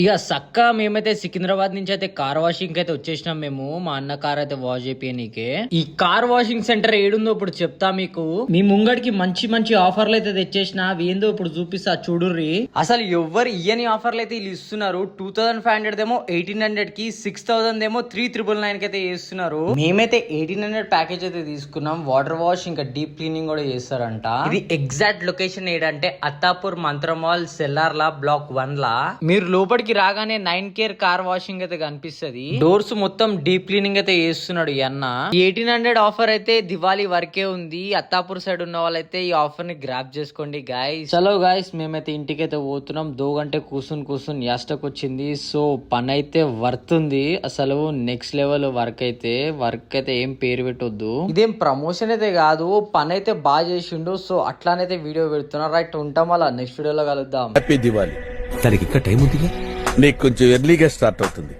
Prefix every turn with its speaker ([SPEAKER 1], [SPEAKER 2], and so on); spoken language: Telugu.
[SPEAKER 1] ఇక సక్క మేమైతే సికింద్రాబాద్ నుంచి అయితే కార్ వాషింగ్ అయితే వచ్చేసినాం. మేము మా అన్న కార్ అయితే వాష్ చేయనీకే. ఈ కార్ వాషింగ్ సెంటర్ ఏడుందో ఇప్పుడు చెప్తా మీకు. మీ ముంగడికి మంచి మంచి ఆఫర్లు అయితే తెచ్చేసిన. అవి ఏందో ఇప్పుడు చూపిస్తా చూడుర్రి. అసలు ఎవ్వరు ఇయ్యని ఆఫర్లు అయితే వీళ్ళు ఇస్తున్నారు. 2500 ఏమో 1800 కి, 6000 ఏమో 3999 కి అయితే చేస్తున్నారు. మేమైతే 1800 ప్యాకేజ్ అయితే తీసుకున్నాం. వాటర్ వాష్ ఇంకా డీప్ క్లీనింగ్ కూడా చేస్తారంట. ఇది ఎగ్జాక్ట్ లొకేషన్ ఏడంటే అత్తాపూర్ మంత్రమాల్ సెల్లార్లా బ్లాక్ 1 లా. మీరు లోపలికి రాగానే 9 కేర్ కార్ వాషింగ్ అయితే కనిపిస్తుంది. డోర్స్ మొత్తం డీప్ క్లీనింగ్ అయితే చేస్తున్నాడు ఈ అన్న. 1800 ఆఫర్ అయితే దివాళీ వరకే ఉంది. అత్తాపూర్ సైడ్ ఉన్న వాళ్ళైతే ఈ ఆఫర్ ని గ్రాప్ చేసుకోండి గాయస్. చలో గాయస్, మేమైతే ఇంటికి అయితే పోతున్నాం. 2 గంటే కూర్చుని యాస్టక్ వచ్చింది. సో పని అయితే వర్త్ ఉంది. అసలు నెక్స్ట్ లెవెల్ వర్క్ అయితే ఏం పేరు పెట్టొద్దు. ఇదేం ప్రమోషన్ అయితే కాదు, పని అయితే బాగా చేసిండు. సో అట్లానైతే వీడియో పెడుతున్నా. రైట్, ఉంటాం. అలా నెక్స్ట్ వీడియోలో కలుద్దాం.
[SPEAKER 2] హ్యాపీ దివాళీ.
[SPEAKER 3] దానికి ఇంకా టైం ఉంది.
[SPEAKER 2] నీకు కొంచెం ఎర్లీగా స్టార్ట్ అవుతుంది.